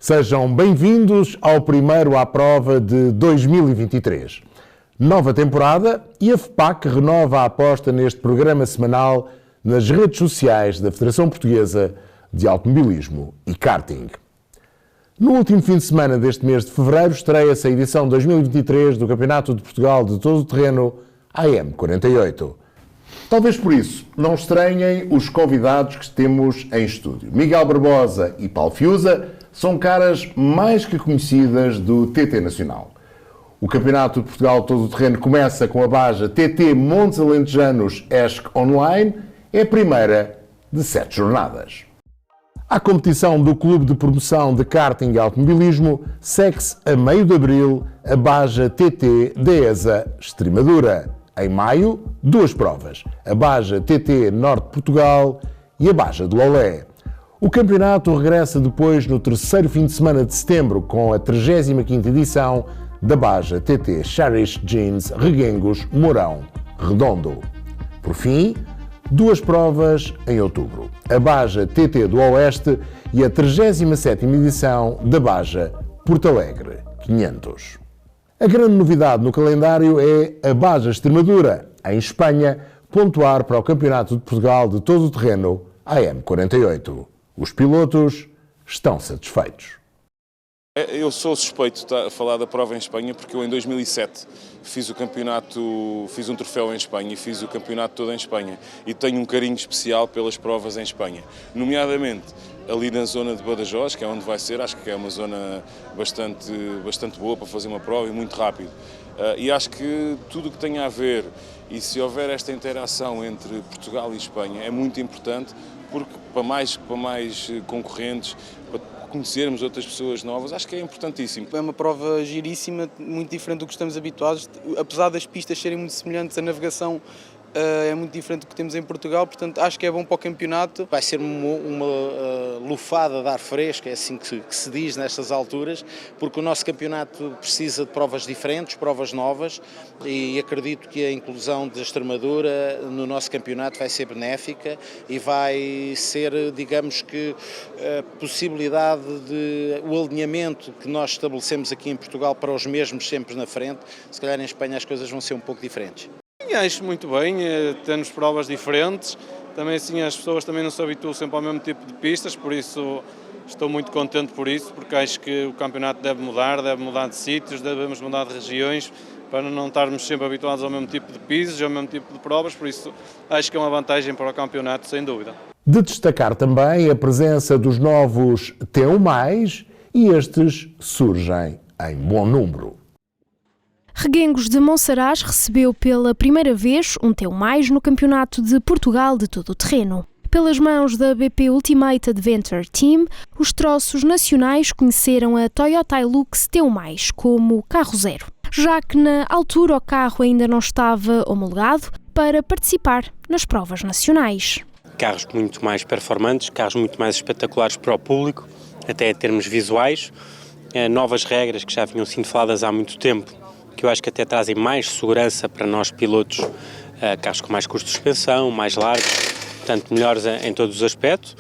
Sejam bem-vindos ao primeiro à prova de 2023. Nova temporada e a FPAC renova a aposta neste programa semanal nas redes sociais da Federação Portuguesa de Automobilismo e Karting. No último fim de semana deste mês de fevereiro estreia-se a edição 2023 do Campeonato de Portugal de Todo o Terreno AM48. Talvez por isso não estranhem os convidados que temos em estúdio. Miguel Barbosa e Paulo Fiuza são caras mais que conhecidas do TT Nacional. O Campeonato de Portugal de Todo o Terreno começa com a Baja TT Montes Alentejanos ESC Online. É a primeira de 7 jornadas. A competição do Clube de Promoção de Karting e Automobilismo segue-se a meio de abril a Baja TT Deza Extremadura. Em maio, 2 provas, a Baja TT Norte de Portugal e a Baja de Lolé. O campeonato regressa depois no terceiro fim de semana de setembro com a 35ª edição da Baja TT Cherish Jeans Reguengos Mourão Redondo. Por fim, 2 provas em outubro, a Baja TT do Oeste e a 37ª edição da Baja Porto Alegre 500. A grande novidade no calendário é a Baja Extremadura, em Espanha, pontuar para o Campeonato de Portugal de Todo o Terreno AM48. Os pilotos estão satisfeitos. Eu sou suspeito de falar da prova em Espanha porque eu em 2007 fiz um troféu em Espanha e fiz o campeonato todo em Espanha e tenho um carinho especial pelas provas em Espanha, nomeadamente ali na zona de Badajoz, que é onde vai ser, acho que é uma zona bastante boa para fazer uma prova e muito rápido. E acho que tudo o que tenha a ver, e se houver esta interação entre Portugal e Espanha, é muito importante, porque para mais concorrentes, para conhecermos outras pessoas novas, acho que é importantíssimo. É uma prova giríssima, muito diferente do que estamos habituados, apesar das pistas serem muito semelhantes, a navegação é muito diferente do que temos em Portugal, portanto acho que é bom para o campeonato. Vai ser uma lufada de ar fresco, é assim que se diz nestas alturas, porque o nosso campeonato precisa de provas diferentes, provas novas, e acredito que a inclusão da Extremadura no nosso campeonato vai ser benéfica e vai ser, digamos que, a possibilidade de o alinhamento que nós estabelecemos aqui em Portugal para os mesmos sempre na frente. Se calhar em Espanha as coisas vão ser um pouco diferentes. Acho muito bem, temos provas diferentes, também assim as pessoas também não se habituam sempre ao mesmo tipo de pistas, por isso estou muito contente por isso, porque acho que o campeonato deve mudar de sítios, devemos mudar de regiões, para não estarmos sempre habituados ao mesmo tipo de pistas, ao mesmo tipo de provas, por isso acho que é uma vantagem para o campeonato, sem dúvida. De destacar também a presença dos novos T1+, e estes surgem em bom número. Reguengos de Monsaraz recebeu pela primeira vez um T1+ no Campeonato de Portugal de Todo o Terreno. Pelas mãos da BP Ultimate Adventure Team, os troços nacionais conheceram a Toyota Hilux T1+ como carro zero, já que na altura o carro ainda não estava homologado para participar nas provas nacionais. Carros muito mais performantes, carros muito mais espetaculares para o público, até em termos visuais, novas regras que já vinham sendo faladas há muito tempo, que eu acho que até trazem mais segurança para nós pilotos, carros com mais custo de suspensão, mais largos, portanto melhores em todos os aspectos,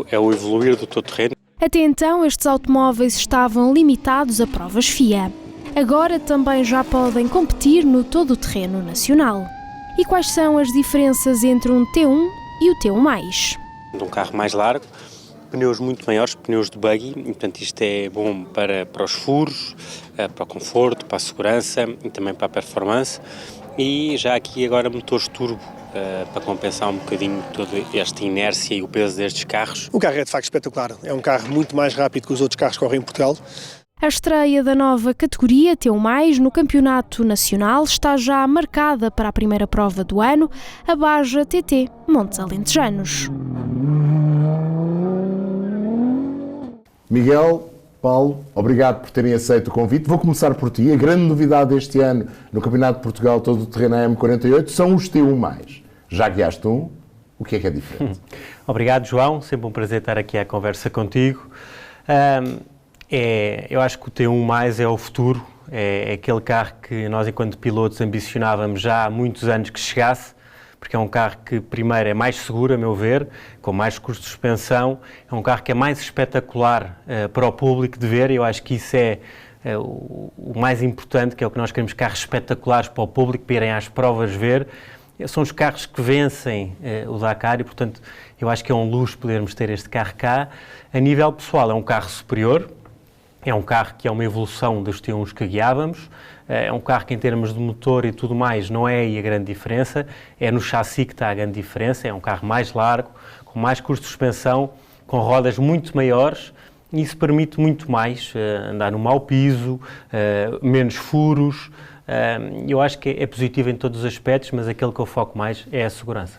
é o evoluir do todo terreno. Até então estes automóveis estavam limitados a provas FIA. Agora também já podem competir no todo o terreno nacional. E quais são as diferenças entre um T1 e o T1+? Um carro mais largo, pneus muito maiores, pneus de buggy, e, portanto isto é bom para os furos, para o conforto, para a segurança e também para a performance. E já aqui agora motores turbo, para compensar um bocadinho toda esta inércia e o peso destes carros. O carro é de facto espetacular, é um carro muito mais rápido que os outros carros que correm em Portugal. A estreia da nova categoria T1+ no Campeonato Nacional está já marcada para a primeira prova do ano, a Baja TT Montes Alentejanos. Miguel, Paulo, obrigado por terem aceito o convite. Vou começar por ti. A grande novidade deste ano no Campeonato de Portugal Todo o Terreno AM48 são os T1+. Já guiaste um, o que é diferente? Obrigado, João. Sempre um prazer estar aqui à conversa contigo. Eu acho que o T1+ é o futuro. É aquele carro que nós, enquanto pilotos, ambicionávamos já há muitos anos que chegasse, porque é um carro que, primeiro, é mais seguro, a meu ver, com mais recursos de suspensão, é um carro que é mais espetacular para o público de ver, e eu acho que isso é o mais importante, que é o que nós queremos, carros espetaculares para o público, para irem às provas ver. São os carros que vencem o Dakar e, portanto, eu acho que é um luxo podermos ter este carro cá. A nível pessoal, é um carro superior, é um carro que é uma evolução dos T1s que guiávamos, é um carro que, em termos de motor e tudo mais, não é aí a grande diferença, é no chassi que está a grande diferença, é um carro mais largo, com mais curso de suspensão, com rodas muito maiores, e isso permite muito mais, andar no mau piso, menos furos. Eu acho que é positivo em todos os aspectos, mas aquele que eu foco mais é a segurança.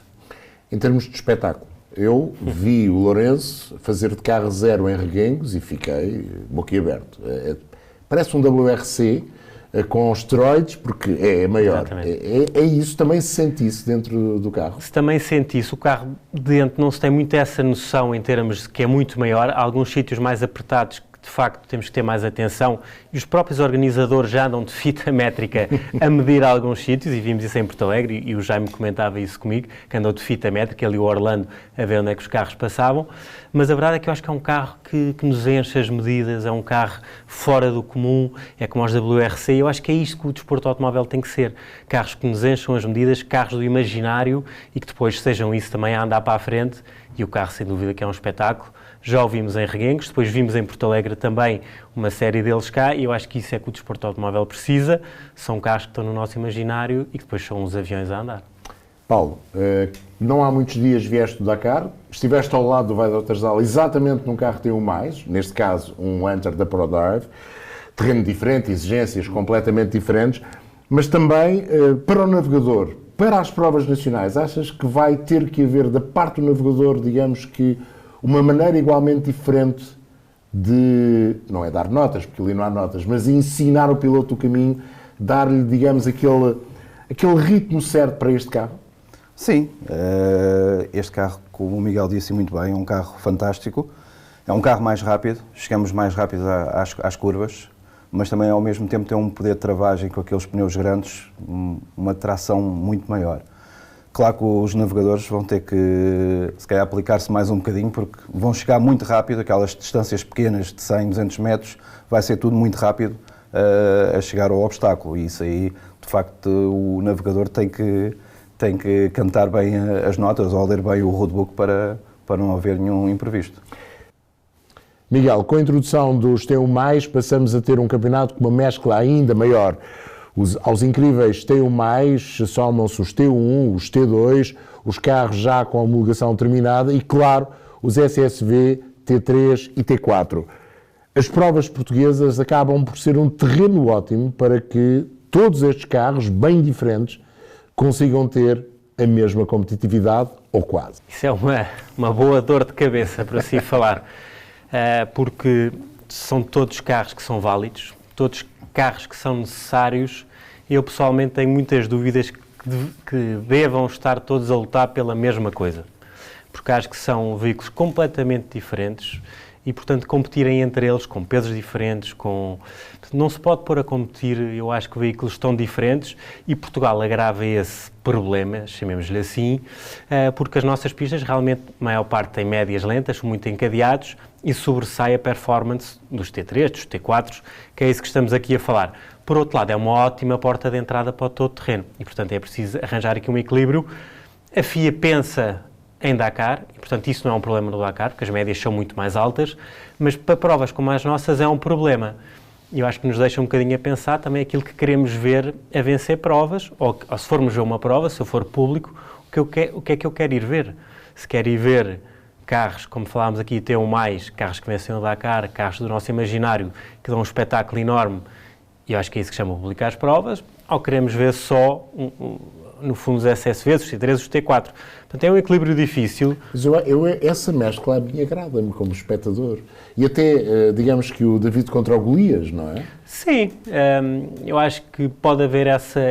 Em termos de espetáculo, eu vi o Lourenço fazer de carro zero em Reguengos e fiquei boquiaberto. Parece um WRC com esteroides, porque é maior. É isso, também se sente isso dentro do carro? Se também sente isso. O carro dentro não se tem muito essa noção em termos de que é muito maior. Há alguns sítios mais apertados que, de facto, temos que ter mais atenção, e os próprios organizadores já andam de fita métrica a medir alguns sítios, e vimos isso em Porto Alegre, e o Jaime comentava isso comigo, que andou de fita métrica, ali o Orlando, a ver onde é que os carros passavam, mas a verdade é que eu acho que é um carro que nos enche as medidas, é um carro fora do comum, é como os WRC, eu acho que é isto que o desporto automóvel tem que ser, carros que nos encham as medidas, carros do imaginário, e que depois sejam isso também a andar para a frente, e o carro, sem dúvida, que é um espetáculo. Já o vimos em Reguengos, depois vimos em Porto Alegre também uma série deles cá, e eu acho que isso é que o desporto automóvel precisa, são carros que estão no nosso imaginário e que depois são os aviões a andar. Paulo, não há muitos dias vieste do Dakar, estiveste ao lado do Vai de Outersdal exatamente num carro T1+, neste caso um Hunter da ProDrive, terreno diferente, exigências completamente diferentes, mas também para o navegador, para as provas nacionais, achas que vai ter que haver da parte do navegador, digamos que, uma maneira igualmente diferente de, não é dar notas, porque ali não há notas, mas ensinar o piloto o caminho, dar-lhe, digamos, aquele ritmo certo para este carro? Sim, este carro, como o Miguel disse muito bem, é um carro fantástico, é um carro mais rápido, chegamos mais rápido às curvas, mas também ao mesmo tempo tem um poder de travagem com aqueles pneus grandes, uma tração muito maior. Claro que os navegadores vão ter que, se calhar, aplicar-se mais um bocadinho, porque vão chegar muito rápido, aquelas distâncias pequenas de 100, 200 metros, vai ser tudo muito rápido a chegar ao obstáculo. E isso aí, de facto, o navegador tem que cantar bem as notas ou ler bem o roadbook para não haver nenhum imprevisto. Miguel, com a introdução dos T1+, passamos a ter um campeonato com uma mescla ainda maior. Aos incríveis T1+, somam-se os T1, os T2, os carros já com a homologação terminada e, claro, os SSV, T3 e T4. As provas portuguesas acabam por ser um terreno ótimo para que todos estes carros, bem diferentes, consigam ter a mesma competitividade, ou quase. Isso é uma boa dor de cabeça, para assim falar, porque são todos carros que são válidos, todos carros que são necessários, e eu pessoalmente tenho muitas dúvidas que devam estar todos a lutar pela mesma coisa, porque acho que são veículos completamente diferentes e, portanto, competirem entre eles com pesos diferentes, não se pode pôr a competir, eu acho que veículos tão diferentes, e Portugal agrava esse problema, chamemos-lhe assim, porque as nossas pistas realmente, a maior parte tem médias lentas, são muito encadeados, e sobressai a performance dos T3, dos T4, que é isso que estamos aqui a falar. Por outro lado, é uma ótima porta de entrada para o todo terreno, e, portanto, é preciso arranjar aqui um equilíbrio. A FIA pensa em Dakar, e, portanto, isso não é um problema no Dakar, porque as médias são muito mais altas, mas para provas como as nossas é um problema. E eu acho que nos deixa um bocadinho a pensar também aquilo que queremos ver a vencer provas, ou se formos ver uma prova, se eu for público, o que é que eu quero ir ver? Se quero ir ver carros, como falámos aqui, T1+, carros que vencem o Dakar, carros do nosso imaginário, que dão um espetáculo enorme, e eu acho que é isso que chama de publicar as provas, ou queremos ver só, no fundo, os SSVs, os T3, os T4. Portanto, é um equilíbrio difícil. Mas essa mescla a mim agrada-me como espectador. E até, digamos que o David contra o Golias, não é? Sim, eu acho que pode haver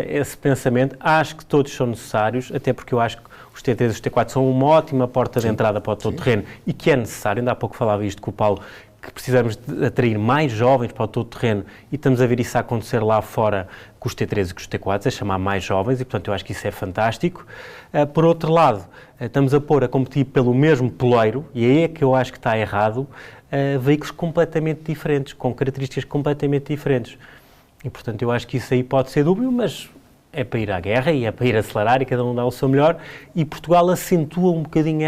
esse pensamento. Acho que todos são necessários, até porque eu acho que os T3 e os T4 são uma ótima porta de entrada para o todo terreno e que é necessário. Ainda há pouco falava isto com o Paulo. que precisamos de atrair mais jovens para o todo-terreno e estamos a ver isso a acontecer lá fora com os T3 e com os T4, a chamar mais jovens e, portanto, eu acho que isso é fantástico. Por outro lado, estamos a pôr a competir pelo mesmo poleiro, e aí é que eu acho que está errado, veículos completamente diferentes, com características completamente diferentes. E, portanto, eu acho que isso aí pode ser dúbio, mas é para ir à guerra e é para ir acelerar e cada um dá o seu melhor, e Portugal acentua um bocadinho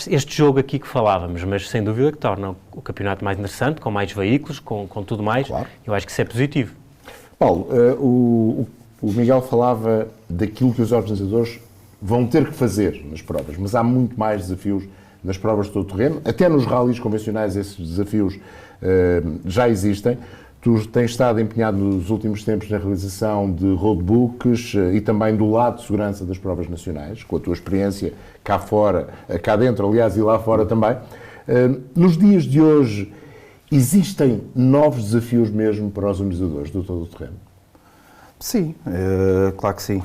este jogo aqui que falávamos, mas sem dúvida que torna o campeonato mais interessante, com mais veículos, com tudo mais. Claro. Eu acho que isso é positivo. Paulo, o Miguel falava daquilo que os organizadores vão ter que fazer nas provas, mas há muito mais desafios nas provas de todo terreno, até nos rallies convencionais esses desafios já existem. Tu tens estado empenhado nos últimos tempos na realização de roadbooks e também do lado de segurança das provas nacionais, com a tua experiência cá fora, cá dentro, aliás, e lá fora também. Nos dias de hoje, existem novos desafios mesmo para os organizadores do todo o terreno? Sim, claro que sim.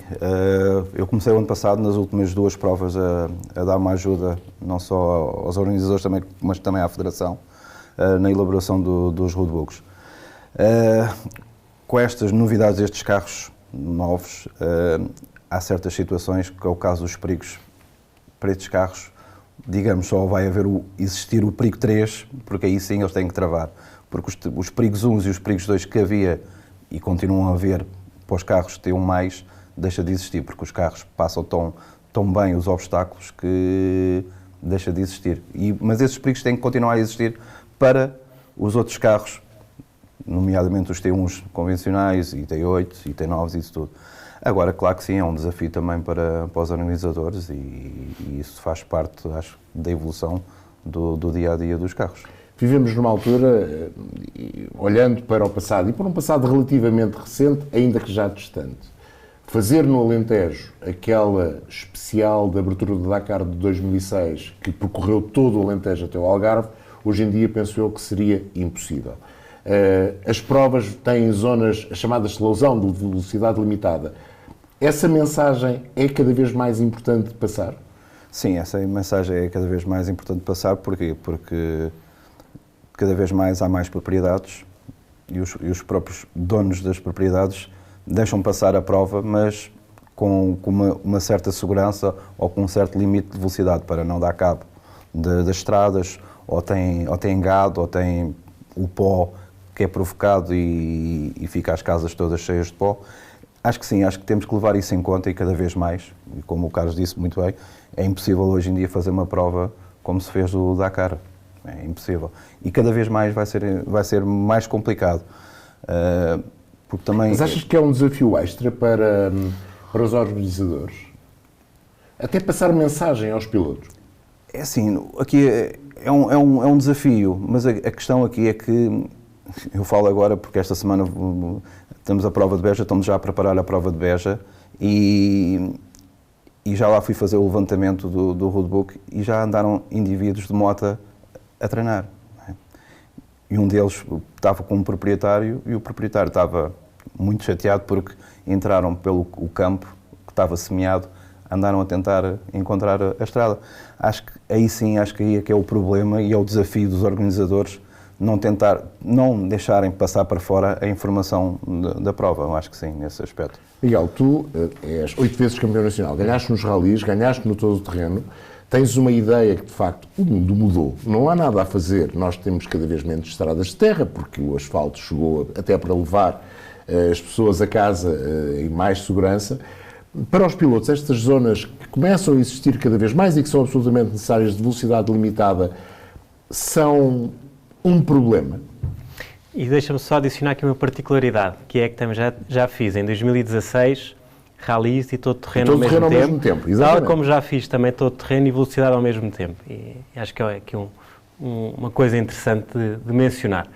Eu comecei o ano passado, nas últimas 2 provas, a dar uma ajuda, não só aos organizadores, mas também à Federação, na elaboração dos roadbooks. Com estas novidades destes carros novos, há certas situações, que é o caso dos perigos para estes carros, digamos, só vai existir o perigo 3, porque aí sim eles têm que travar. Porque os perigos 1 e os perigos 2 que havia e continuam a haver para os carros T1+, deixa de existir, porque os carros passam tão bem os obstáculos que deixa de existir. Mas esses perigos têm que continuar a existir para os outros carros, nomeadamente os T1s convencionais, e T8, e T9s, isso tudo. Agora, claro que sim, é um desafio também para os organizadores e isso faz parte, acho, da evolução do dia-a-dia dos carros. Vivemos numa altura, olhando para o passado, e para um passado relativamente recente, ainda que já distante, fazer no Alentejo aquela especial de abertura do Dakar de 2006, que percorreu todo o Alentejo até o Algarve, hoje em dia penso eu que seria impossível. As provas têm zonas, as chamadas slow de velocidade limitada. Essa mensagem é cada vez mais importante de passar? Sim, essa mensagem é cada vez mais importante de passar. Porquê? Porque cada vez mais há mais propriedades e os próprios donos das propriedades deixam passar a prova, mas com uma certa segurança ou com um certo limite de velocidade para não dar cabo das estradas, ou tem gado, ou tem o pó que é provocado e fica as casas todas cheias de pó. Acho que sim, acho que temos que levar isso em conta e cada vez mais, e como o Carlos disse muito bem, é impossível hoje em dia fazer uma prova como se fez o Dakar. É impossível. E cada vez mais vai ser mais complicado. Porque também... Mas achas que é um desafio extra para os organizadores? Até passar mensagem aos pilotos? É assim, aqui é um desafio, mas a questão aqui é que, eu falo agora porque esta semana temos a prova de Beja, estamos já a preparar a prova de Beja e já lá fui fazer o levantamento do roadbook e já andaram indivíduos de moto a treinar. E um deles estava com um proprietário e o proprietário estava muito chateado porque entraram pelo campo que estava semeado, andaram a tentar encontrar a estrada. Acho que aí é que é o problema e é o desafio dos organizadores não deixarem passar para fora a informação da prova. Eu acho que sim, nesse aspecto. Miguel, tu és 8 vezes campeão nacional, ganhaste nos rallies, ganhaste no todo o terreno, tens uma ideia que de facto o mundo mudou, não há nada a fazer, nós temos cada vez menos estradas de terra, porque o asfalto chegou até para levar as pessoas a casa em mais segurança. Para os pilotos, estas zonas que começam a existir cada vez mais e que são absolutamente necessárias de velocidade limitada, são um problema. E deixa-me só adicionar aqui uma particularidade, que é que também já fiz em 2016 rallies e todo terreno ao mesmo tempo. Tal como já fiz também todo terreno e velocidade ao mesmo tempo. E acho que é aqui uma coisa interessante de mencionar.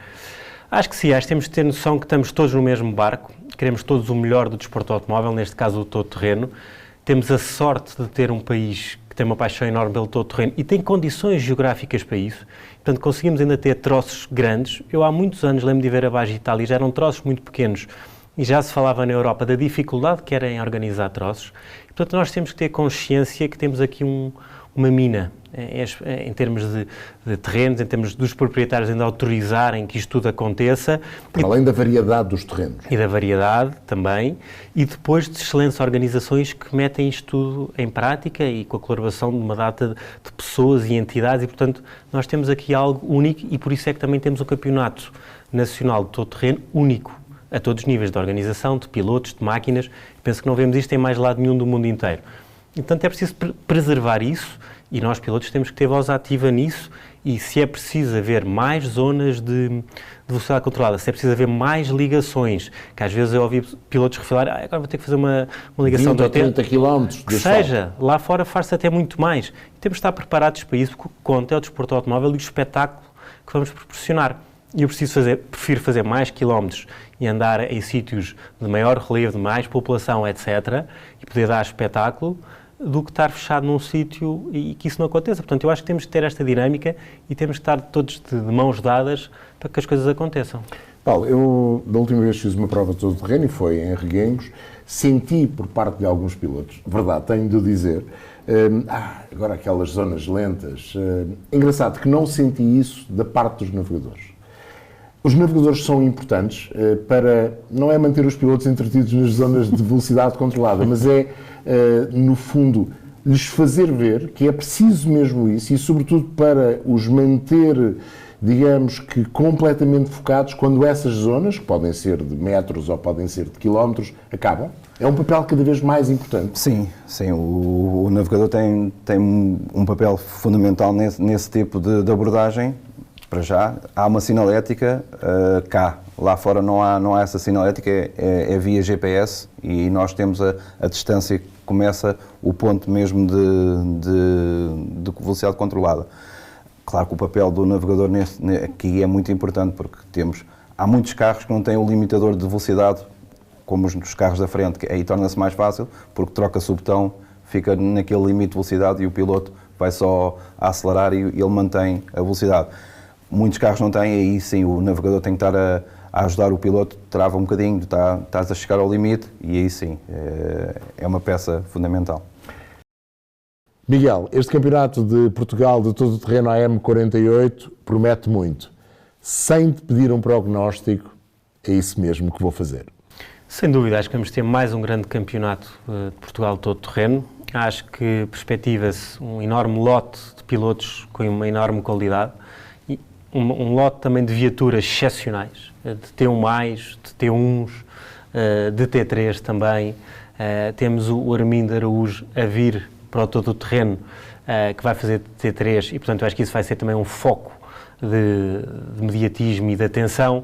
Acho que sim, temos de ter noção que estamos todos no mesmo barco, queremos todos o melhor do desporto automóvel, neste caso o todo terreno. Temos a sorte de ter um país que tem uma paixão enorme pelo todo terreno e tem condições geográficas para isso. Portanto, conseguimos ainda ter troços grandes. Eu há muitos anos lembro de ver a Baja Itália, já eram troços muito pequenos e já se falava na Europa da dificuldade que era em organizar troços. Portanto, nós temos que ter consciência que temos aqui uma mina em termos de terrenos, em termos dos proprietários ainda autorizarem que isto tudo aconteça. Para além da variedade dos terrenos. E da variedade também, e depois de excelentes organizações que metem isto tudo em prática e com a colaboração de uma data de pessoas e entidades, e portanto nós temos aqui algo único, e por isso é que também temos um campeonato nacional de todo terreno único, a todos os níveis de organização, de pilotos, de máquinas. Penso que não vemos isto em mais lado nenhum do mundo inteiro. E, portanto, é preciso preservar isso, e nós, pilotos, temos que ter voz ativa nisso, e se é preciso haver mais zonas de velocidade controlada, se é preciso haver mais ligações, que às vezes eu ouvi pilotos refilar, agora vou ter que fazer uma ligação de 30 km. Que seja, lá fora faz-se até muito mais. E temos de estar preparados para isso, porque conta é o desporto automóvel e o espetáculo que vamos proporcionar. E eu prefiro fazer mais quilómetros e andar em sítios de maior relevo, de mais população, etc., e poder dar espetáculo, do que estar fechado num sítio e que isso não aconteça. Portanto, eu acho que temos de ter esta dinâmica e temos de estar todos de mãos dadas para que as coisas aconteçam. Paulo, eu da última vez fiz uma prova de todo terreno e foi em Reguengos, senti por parte de alguns pilotos, verdade, tenho de dizer, agora aquelas zonas lentas, engraçado que não senti isso da parte dos navegadores. Os navegadores são importantes para, não é manter os pilotos entretidos nas zonas de velocidade controlada, mas é, no fundo, lhes fazer ver que é preciso mesmo isso e, sobretudo, para os manter, digamos que, completamente focados quando essas zonas, que podem ser de metros ou podem ser de quilómetros, acabam. É um papel cada vez mais importante. Sim, o navegador tem um papel fundamental nesse tipo de abordagem. Para já, há uma sinalética cá. Lá fora não há essa sinalética, é via GPS, e nós temos a distância que começa o ponto mesmo de velocidade controlada. Claro que o papel do navegador aqui é muito importante, porque há muitos carros que não têm o limitador de velocidade, como os carros da frente, que aí torna-se mais fácil, porque troca-se o botão, fica naquele limite de velocidade e o piloto vai só a acelerar e ele mantém a velocidade. Muitos carros não têm, aí sim o navegador tem que estar a ajudar o piloto, trava um bocadinho, estás a chegar ao limite, e aí sim é uma peça fundamental. Miguel, este campeonato de Portugal de todo o terreno AM48 promete muito. Sem te pedir um prognóstico, é isso mesmo que vou fazer. Sem dúvida, acho que vamos ter mais um grande campeonato de Portugal de todo o terreno. Acho que perspectiva-se um enorme lote de pilotos com uma enorme qualidade. Um lote também de viaturas excepcionais, de T1+, de T1s, de T3 também. Temos o Armindo Araújo a vir para o todo o terreno, que vai fazer T3, e portanto eu acho que isso vai ser também um foco de mediatismo e de atenção.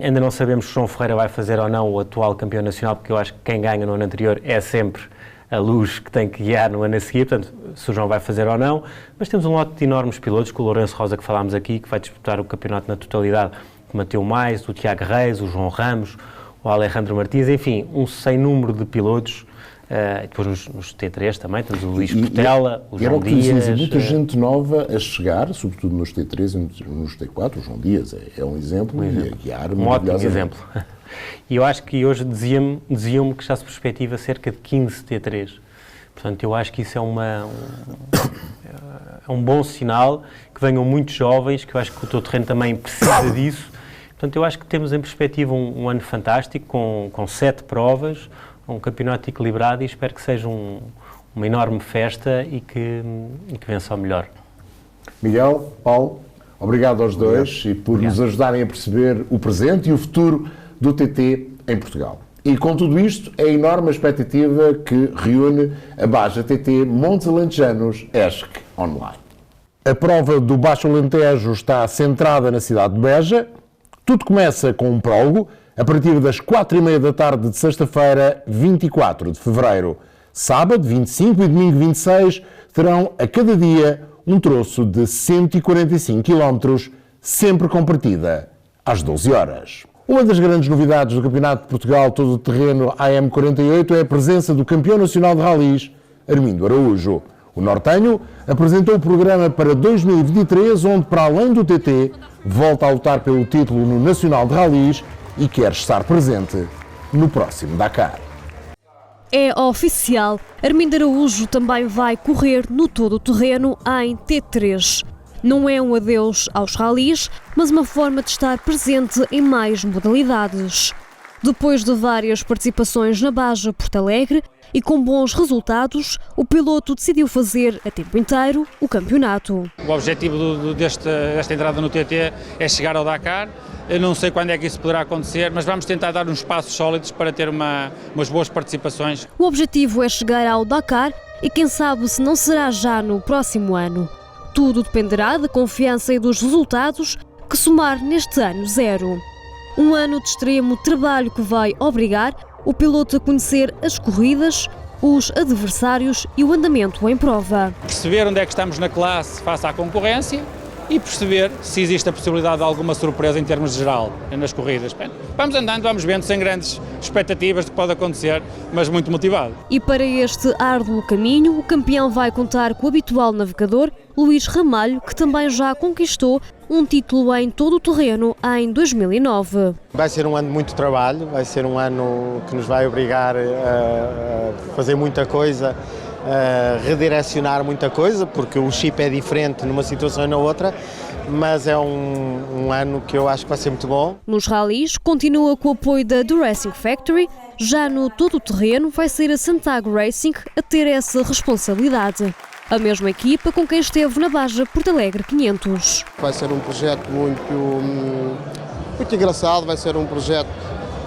Ainda não sabemos se o João Ferreira vai fazer ou não o atual campeão nacional, porque eu acho que quem ganha no ano anterior é sempre a luz que tem que guiar no ano a seguir, portanto, se o João vai fazer ou não, mas temos um lote de enormes pilotos, com o Lourenço Rosa que falámos aqui, que vai disputar o campeonato na totalidade, o Mateu Mais, o Tiago Reis, o João Ramos, o Alejandro Martins, enfim, um sem número de pilotos, e depois nos T3 também, temos o Luís Portela, o João Dias... muita gente nova a chegar, sobretudo nos T3 e nos T4, o João Dias é um exemplo, e a guiar um ótimo exemplo. E eu acho que hoje diziam-me que já se perspectiva cerca de 15 T3. Portanto, eu acho que isso é um bom sinal, que venham muitos jovens, que eu acho que o todo terreno também precisa disso. Portanto, eu acho que temos em perspectiva um ano fantástico, com 7 provas, um campeonato equilibrado, e espero que seja uma enorme festa e que vença o melhor. Miguel, Paulo, obrigado aos dois e por nos ajudarem a perceber o presente e o futuro do TT em Portugal. E com tudo isto, é enorme a expectativa que reúne a Baja TT Montes Alentejanos ESC Online. A prova do Baixo Alentejo está centrada na cidade de Beja. Tudo começa com um prólogo a partir das 4h30 da tarde de sexta-feira, 24 de fevereiro. Sábado, 25 e domingo 26 terão a cada dia um troço de 145 km, sempre com partida às 12 horas. Uma das grandes novidades do Campeonato de Portugal todo o terreno AM48 é a presença do campeão nacional de ralis, Armindo Araújo. O nortenho apresentou o programa para 2023, onde, para além do TT, volta a lutar pelo título no Nacional de Ralis e quer estar presente no próximo Dakar. É oficial, Armindo Araújo também vai correr no todo-terreno em T3. Não é um adeus aos ralis, mas uma forma de estar presente em mais modalidades. Depois de várias participações na Baja Porto Alegre e com bons resultados, o piloto decidiu fazer a tempo inteiro o campeonato. O objetivo desta entrada no TT é chegar ao Dakar. Eu não sei quando é que isso poderá acontecer, mas vamos tentar dar uns passos sólidos para ter umas boas participações. O objetivo é chegar ao Dakar e quem sabe se não será já no próximo ano. Tudo dependerá da confiança e dos resultados que somar neste ano zero. Um ano de extremo trabalho que vai obrigar o piloto a conhecer as corridas, os adversários e o andamento em prova. Perceber onde é que estamos na classe face à concorrência e perceber se existe a possibilidade de alguma surpresa em termos de geral nas corridas. Vamos andando, vamos vendo, sem grandes expectativas do que pode acontecer, mas muito motivado. E para este árduo caminho, o campeão vai contar com o habitual navegador Luís Ramalho, que também já conquistou um título em todo o terreno em 2009. Vai ser um ano de muito trabalho, vai ser um ano que nos vai obrigar a fazer muita coisa, a redirecionar muita coisa, porque o chip é diferente numa situação e na outra, mas é um ano que eu acho que vai ser muito bom. Nos ralis, continua com o apoio da The Racing Factory, já no todo-terreno vai ser a Santago Racing a ter essa responsabilidade. A mesma equipa com quem esteve na Baja Porto Alegre 500. Vai ser um projeto muito engraçado, vai ser um projeto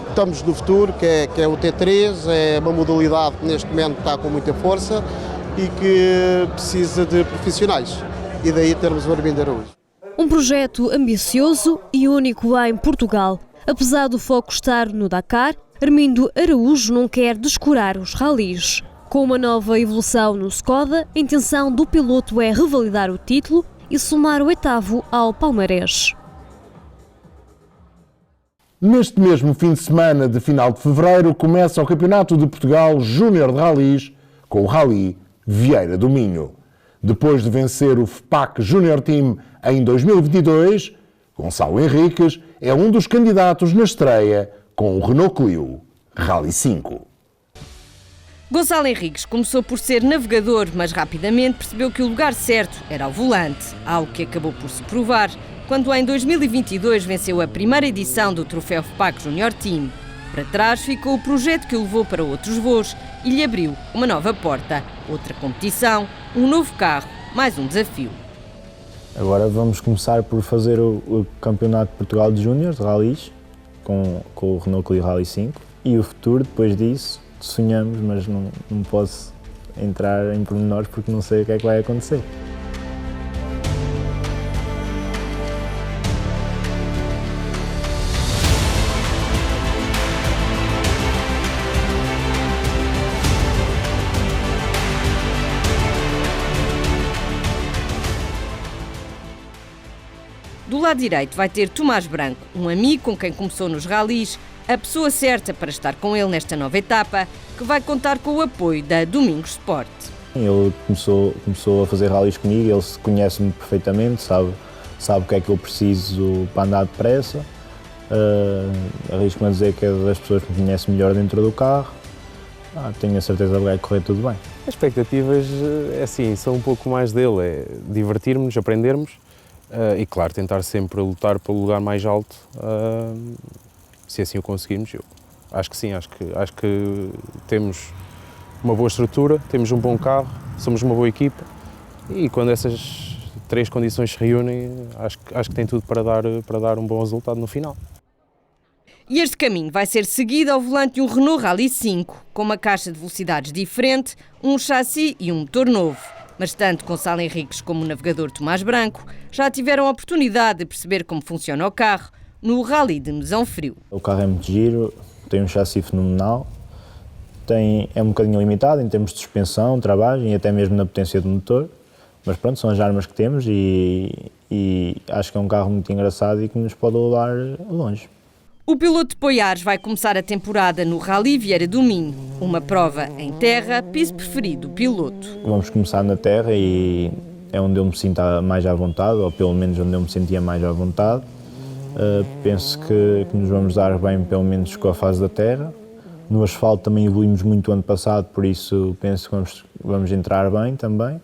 que estamos no futuro, que é o T3, é uma modalidade que neste momento está com muita força e que precisa de profissionais, e daí termos o Armindo Araújo. Um projeto ambicioso e único em Portugal. Apesar do foco estar no Dakar, Armindo Araújo não quer descurar os ralis. Com uma nova evolução no Skoda, a intenção do piloto é revalidar o título e somar o 8º ao palmarés. Neste mesmo fim de semana de final de fevereiro começa o Campeonato de Portugal Júnior de Ralis com o Rally Vieira do Minho. Depois de vencer o FPAC Júnior Team em 2022, Gonçalo Henriques é um dos candidatos na estreia com o Renault Clio Rally 5. Gonçalo Henriques começou por ser navegador, mas rapidamente percebeu que o lugar certo era ao volante, algo que acabou por se provar quando em 2022 venceu a primeira edição do Troféu FPAC Junior Team. Para trás ficou o projeto que o levou para outros voos e lhe abriu uma nova porta, outra competição, um novo carro, mais um desafio. Agora vamos começar por fazer o Campeonato de Portugal de Júnior de Rallys com o Renault Clio Rally 5 e o futuro depois disso. Sonhamos, mas não posso entrar em pormenores porque não sei o que é que vai acontecer. Do lado direito vai ter Tomás Branco, um amigo com quem começou nos ralis, a pessoa certa para estar com ele nesta nova etapa, que vai contar com o apoio da Domingos Sport. Ele começou a fazer ralis comigo, ele conhece-me perfeitamente, sabe o que é que eu preciso para andar depressa. Arrisco-me a dizer que é das pessoas que me conhece melhor dentro do carro. Tenho a certeza que vai correr tudo bem. As expectativas assim, são um pouco mais dele, é divertirmos, aprendermos e, claro, tentar sempre lutar pelo lugar mais alto. Se assim o conseguirmos, eu acho que sim, acho que temos uma boa estrutura, temos um bom carro, somos uma boa equipa e quando essas três condições se reúnem, acho que tem tudo para dar um bom resultado no final. E este caminho vai ser seguido ao volante de um Renault Rally 5, com uma caixa de velocidades diferente, um chassi e um motor novo. Mas tanto Gonçalo Henriques como o navegador Tomás Branco já tiveram a oportunidade de perceber como funciona o carro no Rally de Mesão Frio. O carro é muito giro, tem um chassi fenomenal, é um bocadinho limitado em termos de suspensão, travagem e até mesmo na potência do motor, mas pronto, são as armas que temos e acho que é um carro muito engraçado e que nos pode levar longe. O piloto de Poiares vai começar a temporada no Rally Vieira do Minho, uma prova em terra, piso preferido do piloto. Vamos começar na terra e é onde eu me sinto mais à vontade, ou pelo menos onde eu me sentia mais à vontade. Penso que nos vamos dar bem, pelo menos com a fase da terra. No asfalto também evoluímos muito ano passado, por isso penso que vamos entrar bem também.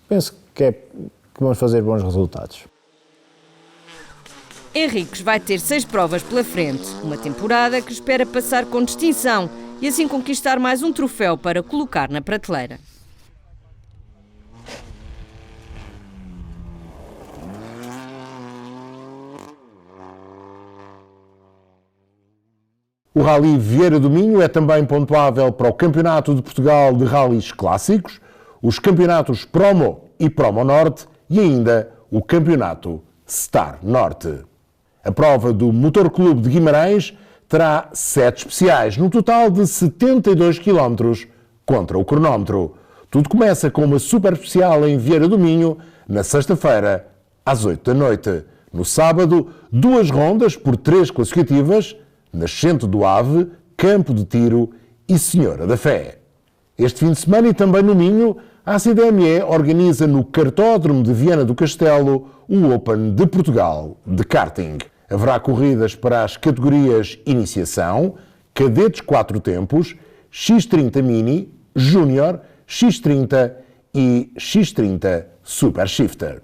Penso que vamos fazer bons resultados. Henriques vai ter 6 provas pela frente, uma temporada que espera passar com distinção e assim conquistar mais um troféu para colocar na prateleira. O Rally Vieira do Minho é também pontuável para o Campeonato de Portugal de Rallys Clássicos, os campeonatos Promo e Promo Norte e ainda o Campeonato Star Norte. A prova do Motor Clube de Guimarães terá 7 especiais, no total de 72 km contra o cronómetro. Tudo começa com uma super especial em Vieira do Minho, na sexta-feira, às 8 da noite. No sábado, 2 rondas por 3 classificativas, Nascente do Ave, Campo de Tiro e Senhora da Fé. Este fim de semana e também no Minho, a ACDME organiza no Kartódromo de Viana do Castelo o Open de Portugal de karting. Haverá corridas para as categorias Iniciação, Cadetes 4 tempos, X30 Mini, Júnior, X30 e X30 Super Shifter.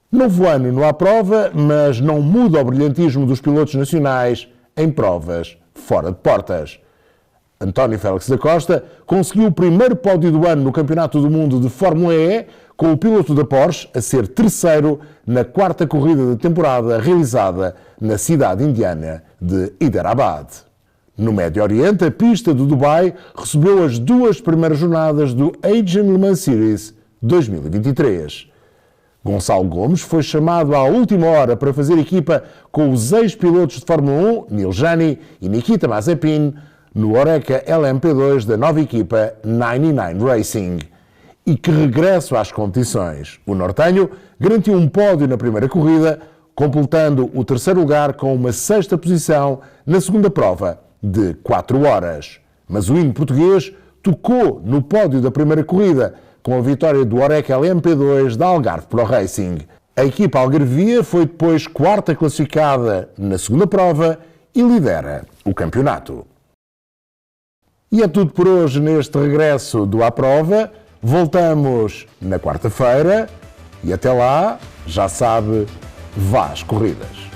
Novo ano não há prova, mas não muda o brilhantismo dos pilotos nacionais em provas fora de portas. António Félix da Costa conseguiu o primeiro pódio do ano no Campeonato do Mundo de Fórmula E, com o piloto da Porsche a ser terceiro na 4ª corrida da temporada realizada na cidade indiana de Hyderabad. No Médio Oriente, a pista do Dubai recebeu as 2 primeiras jornadas do Asian Le Mans Series 2023. Gonçalo Gomes foi chamado à última hora para fazer equipa com os ex-pilotos de Fórmula 1, Nil Jani e Nikita Mazepin, no Oreca LMP2 da nova equipa 99 Racing. E que regresso às competições. O nortenho garantiu um pódio na primeira corrida, completando o terceiro lugar com uma 6ª posição na segunda prova de 4 horas. Mas o hino português tocou no pódio da primeira corrida, com a vitória do Oreca LMP2 da Algarve Pro Racing. A equipa algarvia foi depois 4ª classificada na segunda prova e lidera o campeonato. E é tudo por hoje neste regresso do À Prova. Voltamos na quarta-feira e até lá, já sabe, vá às corridas.